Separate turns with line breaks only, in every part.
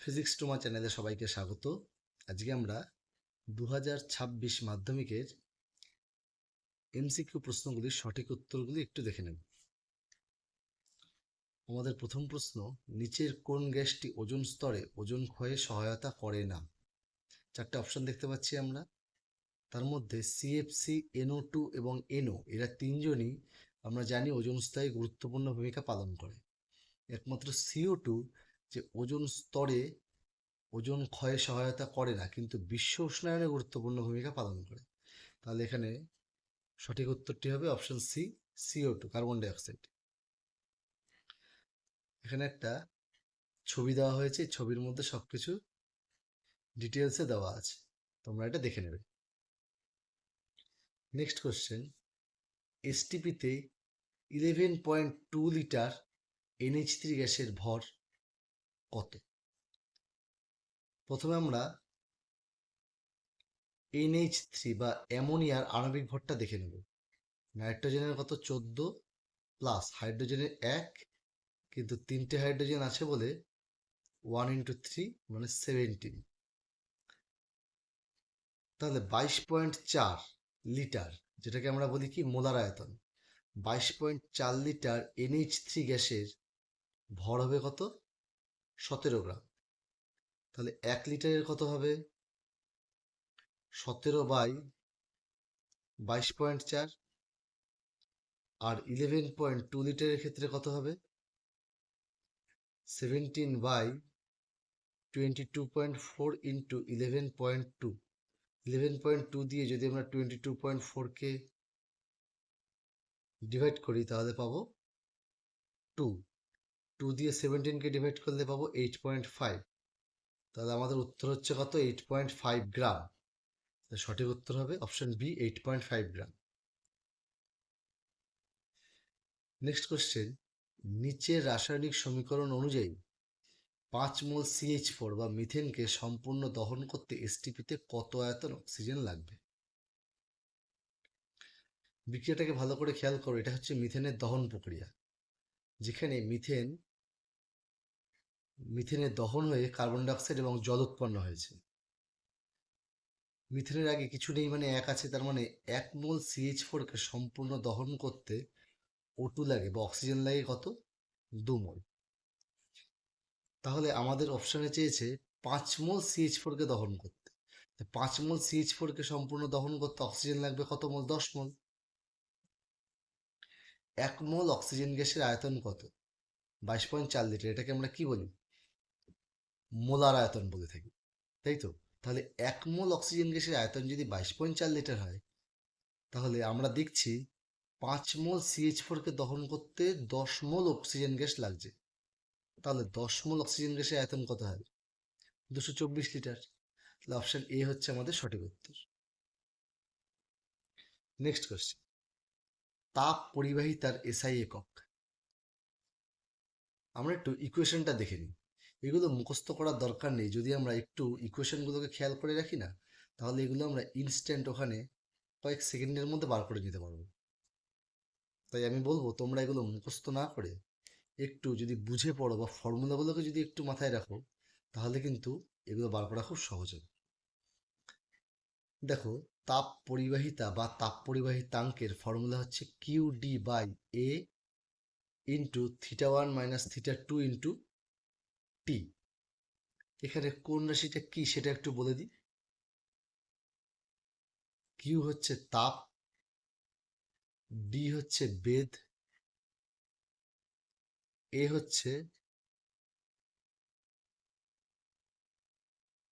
Physics টোমা চ্যানেলে সবাইকে স্বাগত। আজকে আমরা 2026 মাধ্যমিকের এমসিকিউ প্রশ্নগুলির সঠিক উত্তরগুলি একটু দেখে নেব। আমাদের প্রথম প্রশ্ন, নিচের কোন গ্যাসটি ওজোন স্তরে ওজোন ক্ষয়ে সহায়তা করে না? চারটে অপশন দেখতে পাচ্ছি আমরা। তার মধ্যে সিএফসি, NO2 এবং NO এরা তিনজনই আমরা জানি ওজোন স্তরে গুরুত্বপূর্ণ ভূমিকা পালন করে। একমাত্র CO2 যে ওজোন স্তরে ওজোন ক্ষয়ে সহায়তা করে না, কিন্তু বিশ্ব উষ্ণায়নে গুরুত্বপূর্ণ ভূমিকা পালন করে। তাহলে এখানে সঠিক উত্তরটি হবে option C, CO2, carbon dioxide. এখানে একটা ছবি দেওয়া হয়েছে, ছবির মধ্যে সবকিছু ডিটেলসে দেওয়া আছে, তোমরা এটা দেখে নেবে। নেক্সট কোশ্চেন, এসটিপিতে 11.2 লিটার NH3 গ্যাসের ভর কত? প্রথমে আমরা NH3 বা অ্যামোনিয়ার আণবিক ভরটা দেখে নেব। নাইট্রোজেনের কত? 14 প্লাস হাইড্রোজেনের 1, কিন্তু 3টে হাইড্রোজেন আছে বলে 1 × 3 মানে 17। তাহলে 22.4 লিটার, যেটাকে আমরা বলি কি মোলার আয়তন, 22.4 লিটার NH3 গ্যাসের ভর হবে কত? 17 গ্রাম। তাহলে 1 লিটারের কত হবে? 17/22.4। আর 11.2 লিটারের ক্ষেত্রে কত হবে? 17/22.4 ইন্টু 11.2। 11.2 দিয়ে যদি আমরা 22.4কে ডিভাইড করি তাহলে পাবো 2। 2 দিয়ে 17কে ডিভাইড করলে পাবো 8.5। তাহলে আমাদের উত্তর হচ্ছে কত? 8.5 গ্রাম। সঠিক উত্তর হবে অপশন বি, 8.5 গ্রাম। নেক্সট কোশ্চেন, নিচের রাসায়নিক সমীকরণ অনুযায়ী 5 মোল CH4 বা মিথেনকে সম্পূর্ণ দহন করতে এসটিপিতে কত আয়তন অক্সিজেন লাগবে? বিক্রিয়াটাকে ভালো করে খেয়াল করো, এটা হচ্ছে মিথেনের দহন প্রক্রিয়া, যেখানে মিথেনের দহন হয়ে কার্বন ডাইঅক্সাইড এবং জল উৎপন্ন হয়েছে। মিথেনের আগে কিছু নেই মানে 1 আছে, তার মানে 1 মোল CH4কে সম্পূর্ণ দহন করতে O2 লাগে বা অক্সিজেন লাগে কত? 2 মোল। তাহলে আমাদের অপশানে চেয়েছে 5 মোল CH4কে দহন করতে। 5 মোল CH4কে সম্পূর্ণ দহন করতে অক্সিজেন লাগবে কত মোল? 10 মোল। 1 মোল অক্সিজেন গ্যাসের আয়তন কত? 22.4 লিটার। এটাকে আমরা কি বলি? মোলার আয়তন বলে থাকি, তাই তো? তাহলে 1 মোল অক্সিজেন গ্যাসের আয়তন যদি 22.4 লিটার হয়, তাহলে আমরা দেখছি 5 মোল CH4কে দহন করতে 10 মোল অক্সিজেন গ্যাস লাগছে। তাহলে 10 মোল অক্সিজেন গ্যাসের আয়তন কত হবে? 224 লিটার। তাহলে অপশন এ হচ্ছে আমাদের সঠিক উত্তর। নেক্সট কোশ্চেন, তাপ পরিবাহিতার SI একক। আমরা একটু ইকুয়েশনটা দেখে নিই। এগুলো মুখস্থ করার দরকার নেই, যদি আমরা একটু ইকুয়েশনগুলোকে খেয়াল করে রাখি না, তাহলে এগুলো আমরা ইনস্ট্যান্ট ওখানে কয়েক সেকেন্ডের মধ্যে বার করে নিতে পারবো। তাই আমি বলবো তোমরা এগুলো মুখস্থ না করে একটু যদি বুঝে পড়ো বা ফর্মুলাগুলোকে যদি একটু মাথায় রাখো, তাহলে কিন্তু এগুলো বার করা খুব সহজ হবে। দেখো, তাপ পরিবাহিতা বা তাপ পরিবাহিতাঙ্কের ফর্মুলা হচ্ছে QD/A ইন্টু θ1 - θ2 ইন্টু টি। এখানে কোন রাশিটা কি সেটা একটু বলে দিই। কিউ হচ্ছে তাপ, ডি হচ্ছে বেধ, এ হচ্ছে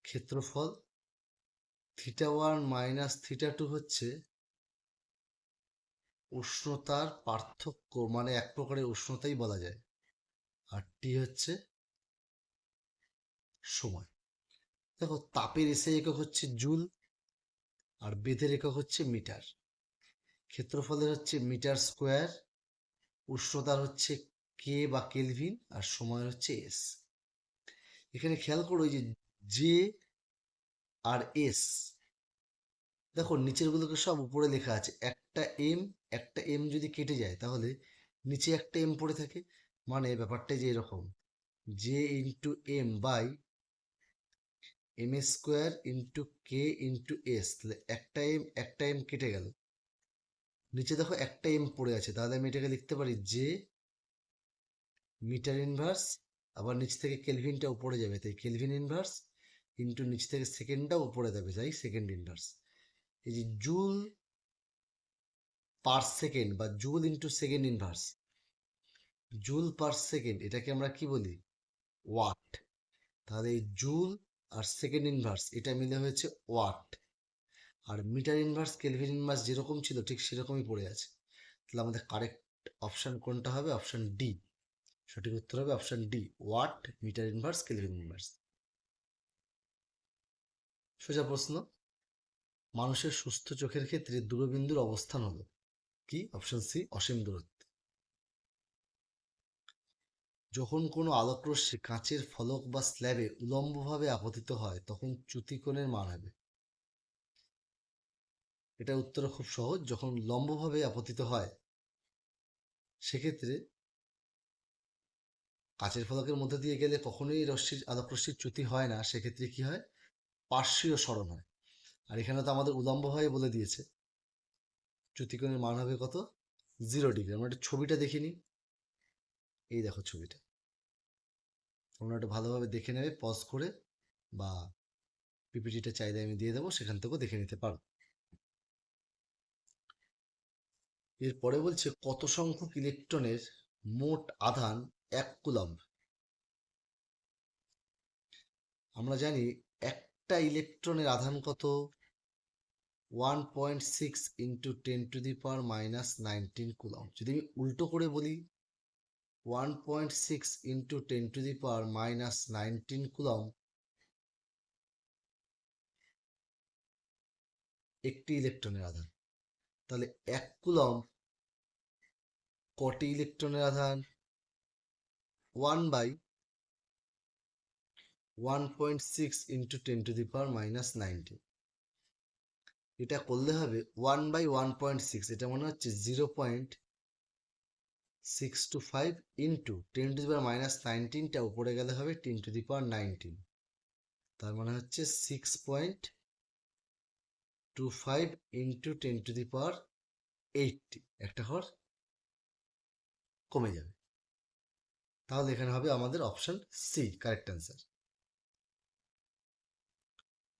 ক্ষেত্রফল, θ1 - θ2 হচ্ছে উষ্ণতার পার্থক্য, মানে এক প্রকারের উষ্ণতাই বলা যায়, আর টি হচ্ছে সময়। দেখো, তাপের এসআই একক হচ্ছে জুল, আর বেধের একক হচ্ছে মিটার, ক্ষেত্রফলের হচ্ছে মিটার স্কোয়ার, উষ্ণতার হচ্ছে কে বা কেলভিন, আর সময়ের হচ্ছে এস। এখানে খেয়াল করো যে জে আর এস, দেখো নিচেরগুলোকে সব উপরে লেখা আছে। একটা এম যদি কেটে যায় তাহলে নিচে একটা এম পড়ে থাকে, মানে ব্যাপারটা যে এরকম, J into M by M square into K into S, তাহলে একটা এম কেটে গেল, নিচে দেখো একটা এম পড়ে আছে, তাহলে আমি এটাকে লিখতে পারি যে মিটার ইনভার্স, আবার নিচ থেকে কেলভিনটা উপরে যাবে, তাই কেলভিন ইনভার্স ইন্টু নিচ থেকে সেকেন্ডটাও উপরে যাবে, তাই সেকেন্ড ইনভার্স। এই যে জুল পার সেকেন্ড বা joule into second inverse, joule per second এটাকে আমরা কি বলি? ওয়াট। তাহলে এই জুল আর সেকেন্ড ইনভার্স এটা মিলে হয়েছে ওয়াট, আর মিটার ইনভার্স কেলভিন ইনভার্স যেরকম ছিল ঠিক সেরকমই পড়ে আছে। তাহলে আমাদের কারেক্ট অপশান কোনটা হবে? Option D. সঠিক উত্তর হবে option D, watt metre inverse kelvin inverse. সোজা প্রশ্ন, মানুষের সুস্থ চোখের ক্ষেত্রে দূরবিন্দুর অবস্থান হলো কি? অপশন সি, অসীম দূরত্বে। যখন কোনো আলোকরশ্মি কাঁচের ফলক বা স্ল্যাবে উলম্বভাবে আপতিত হয় তখন চ্যুতিকোণের মান হবে। এটা উত্তর খুব সহজ, যখন লম্বভাবে আপতিত হয় সেক্ষেত্রে কাঁচের ফলকের মধ্যে দিয়ে গেলে কখনোই আলোকরশ্মির চ্যুতি হয় না, সেক্ষেত্রে কি হয়? পার্শ্বীয় সরণ হয়। আর এখানে তো আমাদের উলম্বভাবে বলে দিয়েছে, চ্যুতিকোণের মান হবে কত? 0 ডিগ্রি। আমরা একটা ছবিটা দেখিনি, এই দেখো ছবিটা, তোমরা একটু ভালোভাবে দেখে নেবে পজ করে, বা পিপিটিটা চাইলে আমি দিয়ে দেবো, সেখান থেকেও দেখে নিতে পারো। এরপরে বলছে কত সংখ্যক ইলেকট্রনের মোট আধান 1 কুলম্ব। আমরা জানি একটা ইলেকট্রনের আধান কত? 1.6 ইন্টু 10⁻⁻19 কুলম্ব। যদি আমি উল্টো করে বলি 1.6 ইন্টু 10⁻⁻19 কুলম্ব একটি ইলেকট্রনের আধান, তাহলে 1 কুলম্ব কটি ইলেকট্রনের আধান? 1/1.6 ইন্টু 10⁻⁻19। এটা করলে হবে 1/1.6, এটা মনে হচ্ছে 0.625 ইন্টু 10⁻⁻19টা উপরে গেলে হবে 10⁻19, তার মানে হচ্ছে 6.25 ইন্টু 10⁻80, একটা ঘর কমে যাবে। তাহলে এখানে হবে আমাদের অপশন সি কারেক্ট অ্যান্সার।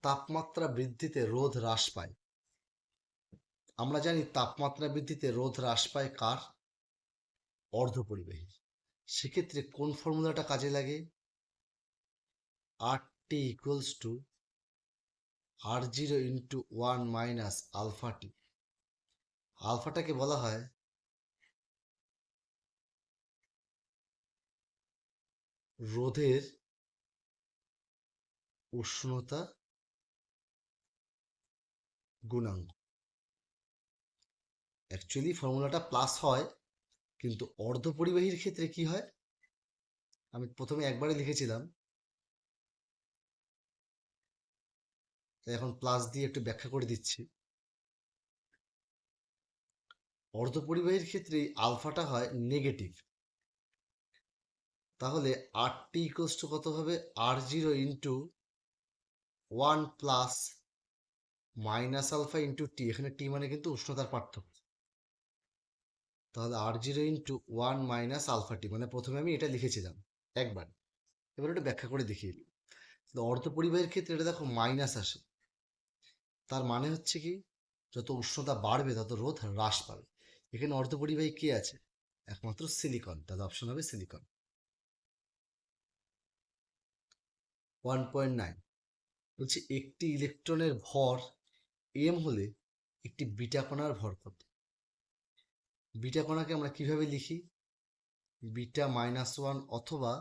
তাপমাত্রা বৃদ্ধিতে রোধ হ্রাস পায়। আমরা জানি তাপমাত্রা বৃদ্ধিতে রোধ হ্রাস পায় কার? অর্ধপরিবাহী। সেক্ষেত্রে কোন ফর্মুলাটা কাজে লাগে? R T equals to R0 into 1 minus alpha T. আলফাটাকে বলা হয় রোধের উষ্ণতা গুণাঙ্ক। অ্যাকচুয়ালি ফর্মুলাটা প্লাস হয়, কিন্তু অর্ধপরিবাহীর ক্ষেত্রে কি হয়? আমি প্রথমে একবারে লিখেছিলাম, তাই এখন প্লাস দিয়ে একটু ব্যাখ্যা করে দিচ্ছি। অর্ধপরিবাহীর ক্ষেত্রে আলফাটা হয় নেগেটিভ, তাহলে আর টি ইকুয়ালস টু কত হবে? R0 into 1 plus minus alpha into T, এখানে টি মানে কিন্তু উষ্ণতার পার্থক্য, তাহলে R0 ইন্টু 1 মাইনাস আলফা টি, মানে প্রথমে আমি এটা লিখেছিলাম একবার, এবার একটু ব্যাখ্যা করে দেখিয়ে দিই। অর্ধপরিবাহীর ক্ষেত্রে এটা দেখো মাইনাস আসে, তার মানে হচ্ছে কি, যত উষ্ণতা বাড়বে তত রোধ হ্রাস পাবে। এখানে অর্ধপরিবাহী কে আছে? একমাত্র সিলিকন, তাহলে অপশন হবে সিলিকন। 1.9 বলছি একটি ইলেকট্রনের ভর এম হলে একটি বিটা কণার ভর কত? বিটা কণাকে আমরা কিভাবে লিখি? বিটা -1 অথবা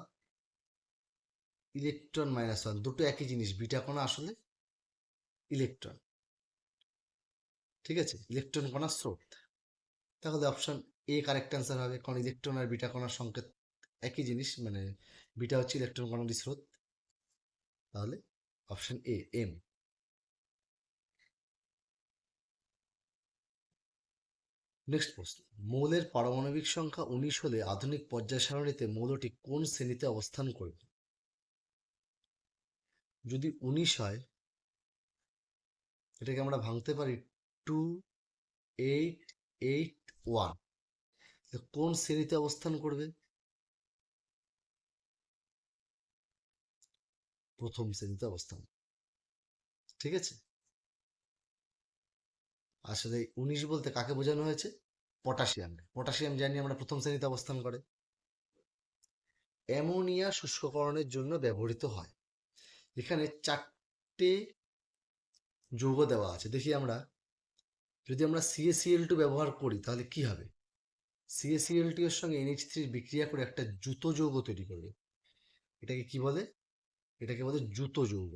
ইলেকট্রন -1, দুটো একই জিনিস, বিটা কণা আসলে ইলেকট্রন, ঠিক আছে, ইলেকট্রন কণার স্রোত। তাহলে অপশন এ কারেক্ট অ্যান্সার হবে, কারণ ইলেকট্রন আর বিটা কণার সংকেত একই জিনিস, মানে বিটা হচ্ছে ইলেকট্রন কণার স্রোত, তাহলে অপশন এ এম। নেক্সট প্রশ্ন, মৌলের পারমাণবিক সংখ্যা 19 হলে আধুনিক পর্যায় সারণীতে মৌলটি কোন শ্রেণীতে অবস্থান করবে? যদি 19 হয়, এটাকে আমরা ভাঙতে পারি 2881। কোন শ্রেণীতে অবস্থান করবে? প্রথম শ্রেণীতে অবস্থান। ঠিক আছে, আসলে 19 বলতে কাকে বোঝানো হয়েছে? পটাশিয়াম। পটাশিয়াম জানি আমরা প্রথম শ্রেণীতে অবস্থান করে। অ্যামোনিয়া শুষ্ককরণের জন্য ব্যবহৃত হয়। এখানে 4টে যৌগ দেওয়া আছে, দেখি আমরা। যদি আমরা CaCl2 ব্যবহার করি তাহলে কি হবে? CaCl2 এর সঙ্গে NH3 বিক্রিয়া করে একটা জুতো যৌগ তৈরি করবে। এটাকে কি বলে? এটাকে বলে জুতো যৌগ।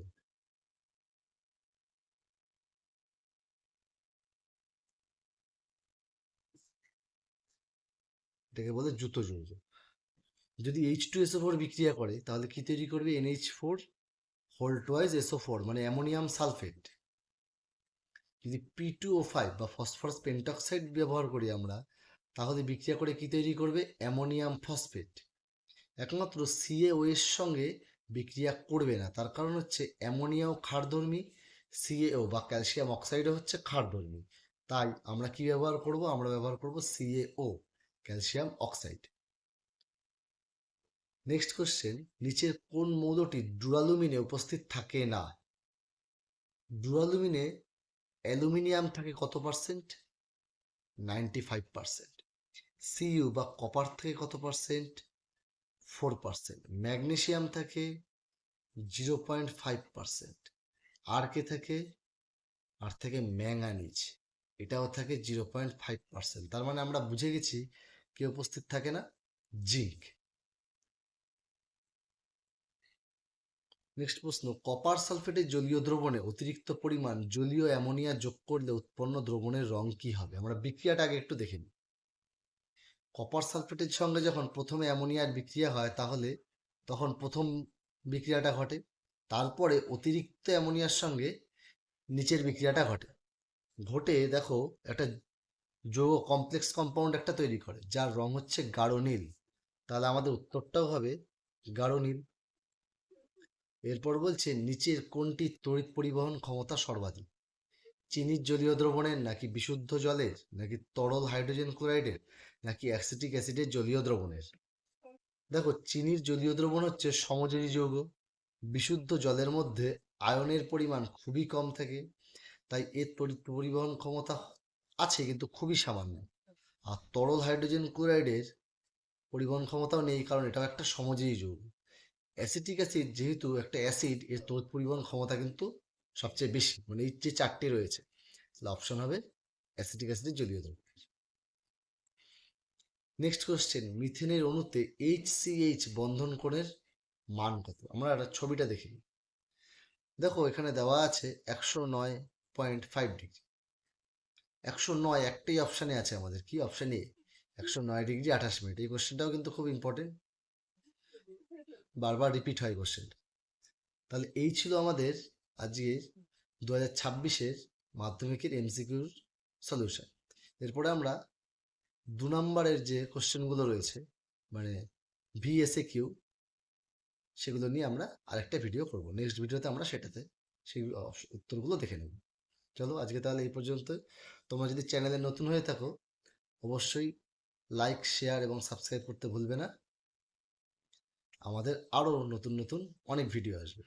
এটাকে বলে জুতো যৌগ। যদি H2SO4 বিক্রিয়া করে তাহলে কি তৈরি করবে? NH4 হোল টুয়াইজ SO4, মানে অ্যামোনিয়াম সালফেট। যদি P2O5 বা ফসফরাস পেন্টক্সাইড ব্যবহার করি আমরা, তাহলে বিক্রিয়া করে কি তৈরি করবে? Ammonium phosphate. একমাত্র CaO এর সঙ্গে বিক্রিয়া করবে না, তার কারণ হচ্ছে অ্যামোনিয়াও ক্ষারধর্মী, CaO বা ক্যালসিয়াম অক্সাইডও হচ্ছে ক্ষারধর্মী। তাই আমরা কি ব্যবহার করব? আমরা ব্যবহার করব CaO, calcium oxide. Next question, নিচের কোন মৌলটি ডুরালুমিনে উপস্থিত থাকে না? ডুরালুমিনে অ্যালুমিনিয়াম থাকে কত পার্সেন্ট? 95%। Cu বা কপার থেকে কত পার্সেন্ট? 4%। ম্যাগনেসিয়াম থাকে 0.5%। আর কে থাকে? আর থেকে ম্যাঙ্গানিজ, এটাও থাকে 0.5%। তার মানে আমরা বুঝে গেছি কে উপস্থিত থাকে না? জিঙ্ক। নেক্সট প্রশ্ন, কপার সালফেটের জলীয় দ্রবণে অতিরিক্ত পরিমাণ জলীয় অ্যামোনিয়া যোগ করলে উৎপন্ন দ্রবণের রং কি হবে? আমরা বিক্রিয়াটা আগে একটু দেখে নিই। কপার সালফেটের সঙ্গে যখন প্রথমে অ্যামোনিয়ার বিক্রিয়া হয় তাহলে তখন প্রথম বিক্রিয়াটা ঘটে, তারপরে অতিরিক্ত অ্যামোনিয়ার সঙ্গে নিচের বিক্রিয়াটা ঘটে। ঘটে দেখো একটা যৌগ কমপ্লেক্স কম্পাউন্ড একটা তৈরি করে, যার রং হচ্ছে গাঢ় নীল। তাহলে আমাদের উত্তরটাও হবে গাঢ় নীল। এরপর বলছে নিচের কোনটি তড়িৎ পরিবহন ক্ষমতা সর্বাধিক? চিনির জলীয় দ্রবণের, নাকি বিশুদ্ধ জলের, নাকি তরল হাইড্রোজেন ক্লোরাইডের, নাকি অ্যাসিটিক অ্যাসিডের জলীয় দ্রবণের? দেখো, চিনির জলীয় দ্রবণ হচ্ছে সমযোজী যৌগ। বিশুদ্ধ জলের মধ্যে আয়নের পরিমাণ খুবই কম থাকে, তাই এর তড়িৎ পরিবহন ক্ষমতা আছে কিন্তু খুবই সামান্য। আর তরল হাইড্রোজেন ক্লোরাইডের পরিবহন ক্ষমতাও নেই, কারণ এটাও একটা সমযোজী যৌগ। অ্যাসিটিক অ্যাসিড যেহেতু একটা অ্যাসিড, এর তড়িৎ পরিবহন ক্ষমতা কিন্তু সবচেয়ে বেশি, মানে এই যে 4টে রয়েছে, তাহলে অপশন হবে অ্যাসিটিক অ্যাসিডের জলীয় দ্রবণ। নেক্সট কোশ্চেন, মিথেনের অণুতে HCH বন্ধন কোণের মান কত? আমরা একটা ছবিটা দেখি। দেখো এখানে দেওয়া আছে 109.5 ডিগ্রি। 109 একটাই অপশানে আছে আমাদের, কি অপশান এ, 109 ডিগ্রি 28 মিনিট। এই কোশ্চেনটাও কিন্তু খুব ইম্পর্টেন্ট, বারবার রিপিট হয় কোশ্চেনটা। তাহলে এই ছিল আমাদের আজকের 2026-এর মাধ্যমিকের MCQর সলিউশন। এরপরে আমরা 2 নম্বরের যে কোশ্চেনগুলো রয়েছে, মানে VSAQ, সেগুলো নিয়ে আমরা আরেকটা ভিডিও করব। নেক্সট ভিডিওতে আমরা সেটাতে সেই উত্তরগুলো দেখে নেব। চলো আজকে তাহলে এই পর্যন্ত। তোমরা যদি চ্যানেলে নতুন হয়ে থাকো, অবশ্যই লাইক, শেয়ার এবং সাবস্ক্রাইব করতে ভুলবে না। আমাদের আরও নতুন নতুন অনেক ভিডিও আসবে।